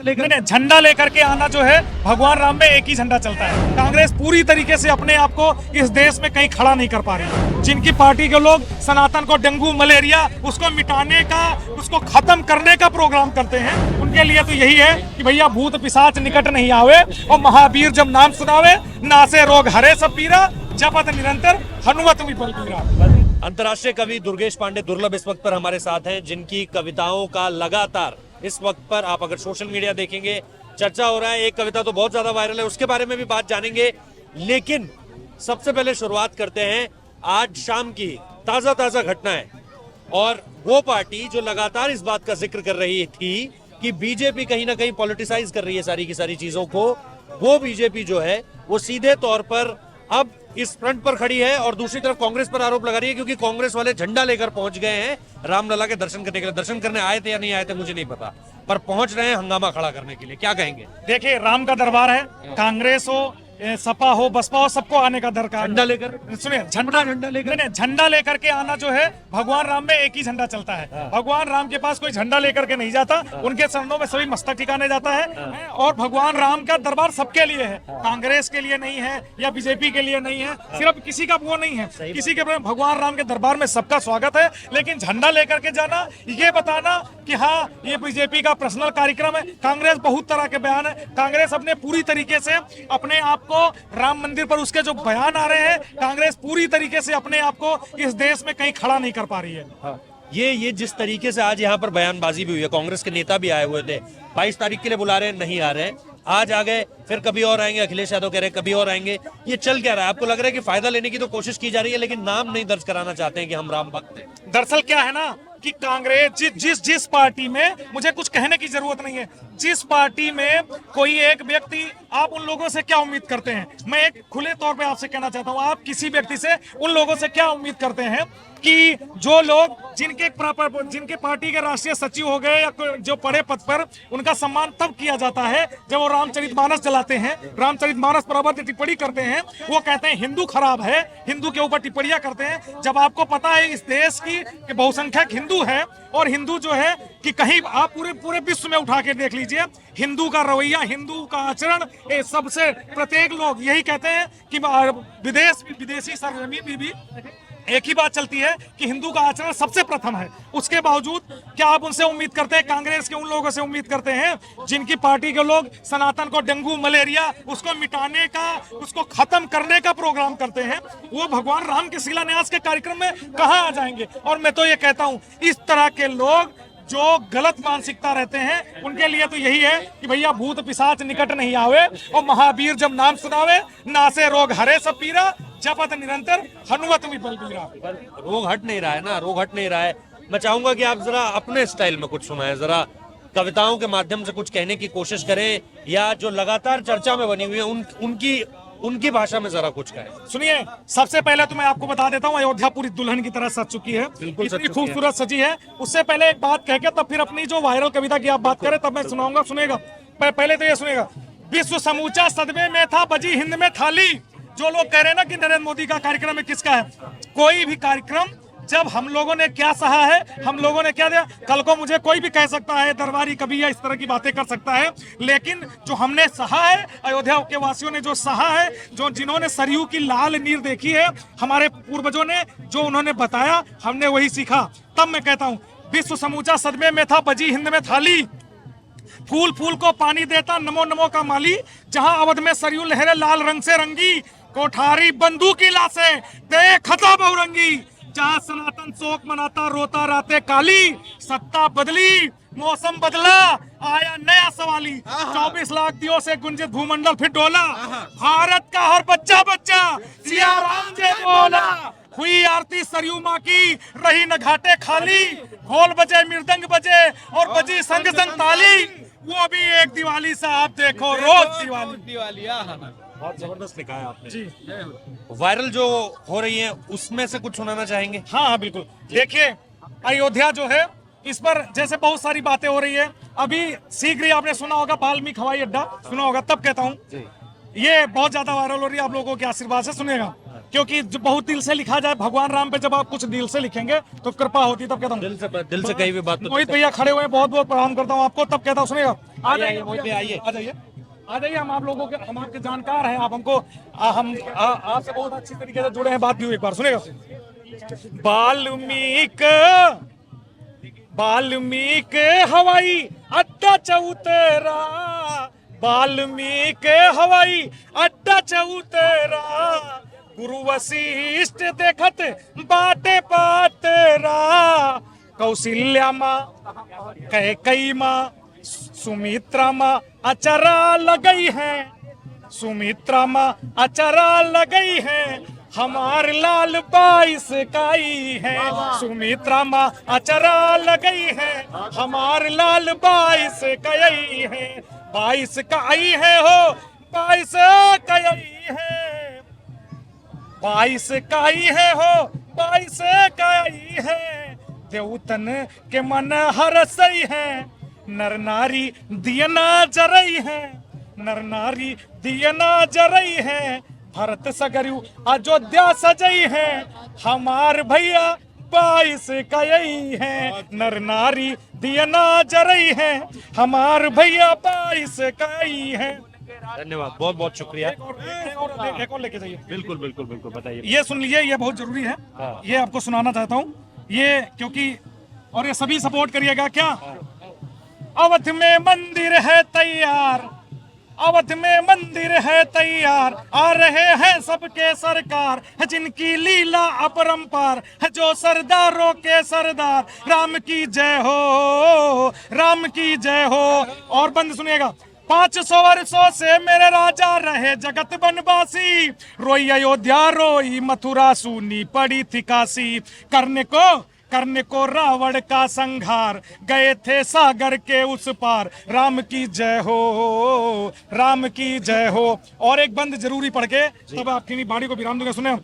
लेकर झंडा लेकर के आना जो है, भगवान राम में एक ही झंडा चलता है। कांग्रेस पूरी तरीके से अपने आप को इस देश में कहीं खड़ा नहीं कर पा रही। जिनकी पार्टी के लोग सनातन को डेंगू मलेरिया उसको मिटाने का, उसको खत्म करने का प्रोग्राम करते हैं, उनके लिए तो यही है कि भैया भूत पिशाच निकट नहीं आवे और महावीर जब नाम सुनावे, नासे रोग हरे सब पीरा, जपत निरंतर हनुमत भी बलबीरा। अंतर्राष्ट्रीय कवि दुर्गेश पांडे दुर्लभ इस वक्त पर हमारे साथ हैं, जिनकी कविताओं का लगातार इस वक्त पर आप अगर सोशल मीडिया देखेंगे चर्चा हो रहा है। एक कविता तो बहुत ज्यादा वायरल है, उसके बारे में भी बात जानेंगे, लेकिन सबसे पहले शुरुआत करते हैं आज शाम की ताजा घटना है। और वो पार्टी जो लगातार इस बात का जिक्र कर रही थी कि बीजेपी कहीं ना कहीं पॉलिटिसाइज कर रही है सारी की सारी चीजों को, वो बीजेपी जो है वो सीधे तौर पर अब इस फ्रंट पर खड़ी है और दूसरी तरफ कांग्रेस पर आरोप लगा रही है, क्योंकि कांग्रेस वाले झंडा लेकर पहुंच गए हैं रामलला के दर्शन करने के लिए। दर्शन करने आए थे या नहीं आए थे मुझे नहीं पता, पर पहुंच रहे हैं हंगामा खड़ा करने के लिए। क्या कहेंगे? देखिए, राम का दरबार है, कांग्रेस हो, सपा हो, बसपा हो, सबको आने का दरकार। झंडा लेकर, सुनिए, झंडा लेकर नहीं, झंडा लेकर के आना जो है, भगवान राम में एक ही झंडा चलता है। भगवान राम के पास कोई झंडा लेकर के नहीं जाता, उनके चरणों में सभी मस्तक ठिकाने जाता है। और भगवान राम का दरबार सबके लिए है, कांग्रेस के लिए नहीं है या बीजेपी के लिए नहीं है, सिर्फ किसी का वो नहीं है, किसी के भगवान राम के दरबार में सबका स्वागत है। लेकिन झंडा लेकर के जाना, ये बताना कि हाँ ये बीजेपी का पर्सनल कार्यक्रम है। कांग्रेस बहुत तरह के बयान है, कांग्रेस अपने पूरी तरीके से अपने आप को राम मंदिर पर उसके जो बयान आ रहे हैं, कांग्रेस पूरी तरीके से अपने आप को इस देश में कहीं खड़ा नहीं कर पा रही है। हाँ। ये जिस तरीके से आज यहाँ पर बयानबाजी भी हुई है, कांग्रेस के नेता भी आए हुए थे, 22 तारीख के लिए बुला रहे हैं, नहीं आ रहे हैं, आज आ गए, फिर कभी और आएंगे, अखिलेश यादव कह रहे हैं कभी और आएंगे। ये चल क्या रहा है? आपको लग रहा है कि फायदा लेने की तो कोशिश की जा रही है, लेकिन नाम नहीं दर्ज कराना चाहते हैं कि हम राम भक्त हैं? दरअसल क्या है ना कि कांग्रेस जिस पार्टी में, मुझे कुछ कहने की जरूरत नहीं है, जिस पार्टी में कोई एक व्यक्ति, आप उन लोगों से क्या उम्मीद करते हैं? मैं एक खुले तौर पे आपसे कहना चाहता हूं, आप किसी व्यक्ति से, उन लोगों से क्या उम्मीद करते हैं कि जो लोग जिनके पार्टी के राष्ट्रीय सचिव हो गए या जो बड़े पद पर, उनका सम्मान तब किया जाता है जब वो रामचरितमानस चलाते हैं, रामचरितमानस पर अभद्र टिप्पणी करते हैं, वो कहते हैं हिंदू खराब है, हिंदू के ऊपर टिप्पणियां करते हैं। जब आपको पता है इस देश की कि बहुसंख्यक हिंदू है, और हिंदू जो है कि कहीं आप पूरे विश्व में उठा के देख लीजिए, हिंदू का रवैया, हिंदू का आचरण, सबसे प्रत्येक लोग यही कहते हैं कि विदेशी सरजमी भी एक ही बात चलती है कि हिंदू का आचरण सबसे प्रथम है। उसके बावजूद क्या आप उनसे उम्मीद करते हैं, कांग्रेस के उन लोगों से उम्मीद करते हैं जिनकी पार्टी के लोग सनातन को डेंगू मलेरिया उसको मिटाने का, उसको खत्म करने का प्रोग्राम करते हैं, वो भगवान राम के शिलान्यास के कार्यक्रम में कहां आ जाएंगे? और मैं तो ये कहता हूं, इस तरह के लोग जो गलत मानसिकता रहते हैं, उनके लिए तो यही है कि भैया भूत पिशाच निकट नहीं आवे और महावीर जब नाम सुनावे, नासे रोग हरे सब पीरा, जपत निरंतर हनुमत भी बलबीरा। रोग हट नहीं रहा है ना, रोग हट नहीं रहा है। मैं चाहूंगा कि आप जरा अपने स्टाइल में कुछ सुनाएं, जरा कविताओं के माध्यम से कुछ कहने की कोशिश करें, या जो लगातार चर्चा में बनी हुई है उनकी भाषा में जरा कुछ कहें। सुनिए, सबसे पहले तो मैं आपको बता देता हूँ, अयोध्या पूरी दुल्हन की तरह सज चुकी है, इतनी खूबसूरत सजी है। उससे पहले एक बात कह के तब फिर अपनी जो वायरल कविता की आप बात करें तब मैं सुनाऊंगा, सुनेगा। पहले तो ये सुनेगा, विश्व समूचा सदमे में था, बजी हिंद में थाली। जो लोग कह रहे हैं ना कि नरेंद्र मोदी का कार्यक्रम है, किसका है? कोई भी कार्यक्रम जब हम लोगों ने क्या सहा है, हम लोगों ने क्या दिया, कल को मुझे कोई भी कह सकता है दरबारी कभी या इस तरह की बातें कर सकता है, लेकिन जो हमने सहा है, अयोध्या के वासियों ने जो सहा है, जो जिन्होंने सरयू की लाल नीर देखी है, हमारे पूर्वजों ने जो उन्होंने बताया, हमने वही सीखा। तब मैं कहता हूँ, विश्व समूचा सदमे में था, बजी हिंद में थाली, फूल फूल को पानी देता, नमो नमो का माली, जहां अवध में सरयू लहरे लाल रंग से रंगी, कोठारी बंदूकी लाशे देखता बहुरंगी, जहां सनातन शोक मनाता, रोता राते काली, सत्ता बदली, मौसम बदला, आया नया सवाली, 24 लाख दियों से गुंजित भूमंडल फिर डोला, भारत का हर बच्चा बच्चा सिया राम जय बोला, हुई आरती सरयू माँ की, रही न घाटे खाली, ढोल बजे मृदंग बजे और बजी संग संग ताली, वो भी एक दिवाली सा आप देखो रोज दिवाली। बहुत जबरदस्त लिखा है आपने जी। वायरल जो हो रही है उसमें से कुछ सुनाना चाहेंगे? हाँ बिल्कुल। देखिए, अयोध्या जो है, इस पर जैसे बहुत सारी बातें हो रही है, अभी शीघ्र ही आपने सुना होगा वाल्मीकि हवाई अड्डा, सुना होगा, तब कहता हूँ ये बहुत ज्यादा वायरल हो रही है, आप लोगों के आशीर्वाद से सुनेगा। क्योंकि बहुत दिल से लिखा जाए भगवान राम पे, जब आप कुछ दिल से लिखेंगे तो कृपा होती है, तब कहता हूँ दिल से कहीं भी बात तो मोहित भैया खड़े हुए हैं, बहुत बहुत प्रणाम करता हूँ आपको, तब कहता हूँ सुनिएगा, आ आइए, जाइए मोहित भैया, आइए। आ जाइए आ जाइए, हम आप लोगों के, हम आपके जानकार हैं, आप हमको आपसे बहुत अच्छी तरीके से जुड़े हैं, बात भी हुई, एक बार सुनिएगा। वाल्मीकि हवाई अड्डा चौतेरा, वाल्मीकि हवाई अड्डा चौतेरा, गुरु वशिष्ठ देखत बाटे पातेरा, कौशल्या माँ कैकई माँ सुमित्रा माँ अचरा लगई है, सुमित्रा माँ अचरा लगई है, हमार लाल 22 काई है, सुमित्रा माँ अचरा लगई है, हमार लाल 22 कई है, 22 काई है हो, 22 कई है, 22 काई है हो, 22 काई है, देवतन के मन हरसई है, नर नारी दियना जरई है, नर नारी दियना जरई है, भरत सगरु अयोध्या सजई है, हमार भैया 22 कई है, नर नारी दियना जरई है, हमार भैया 22 कई है। धन्यवाद, बहुत बहुत शुक्रिया। एक और लेके जाइए। बिल्कुल बिल्कुल बिल्कुल, बताइए। ये सुन लीजिए, ये बहुत जरूरी है, हाँ। ये आपको सुनाना चाहता हूँ ये, क्योंकि और ये सभी सपोर्ट करिएगा क्या। अवध में मंदिर है तैयार, अवध में मंदिर है तैयार, आ रहे हैं सबके सरकार, है जिनकी लीला अपरंपार, है जो सरदारों के सरदार, राम की जय हो, राम की जय हो। और बंद सुनिएगा, 500 वर्षों से मेरे राजा रहे जगत बनवासी, रोई अयोध्या रोई मथुरा, सूनी पड़ी थी काशी, करने को रावण का संहार, गए थे सागर के उस पार, राम की जय हो, राम की जय हो। और एक बंद जरूरी पढ़ के तब आपकी बाणी को विराम दूंगा, सुने।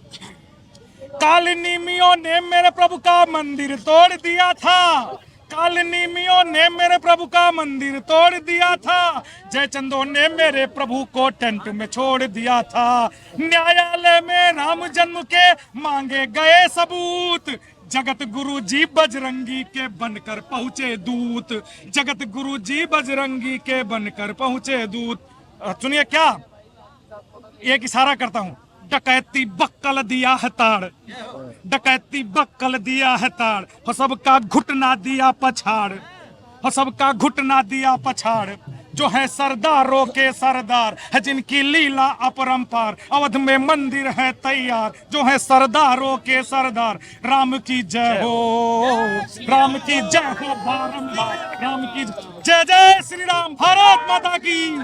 कालनीमियों ने मेरे प्रभु का मंदिर तोड़ दिया था, कालनीमियों ने मेरे प्रभु का मंदिर तोड़ दिया था, जयचंदों ने मेरे प्रभु को टेंट में छोड़ दिया था, न्यायालय में राम जन्म के मांगे गए सबूत, जगत गुरु जी बजरंगी के बनकर पहुंचे दूत, जगत गुरु जी बजरंगी के बनकर पहुंचे दूत। सुनिए क्या, एक इशारा करता हूं, डकैती बक्कल दिया है ताड़, डकैती बक्कल दिया है ताड़, हो सबका घुटना दिया पछाड़, हो सबका घुटना दिया पछाड़, जो है सरदारों के सरदार, है जिनकी लीला अपरंपार, अवध में मंदिर है तैयार, जो है सरदारों के सरदार, राम की जय हो, राम की जय हो बारंबार, राम की जय, जय श्री राम, भारत माता की।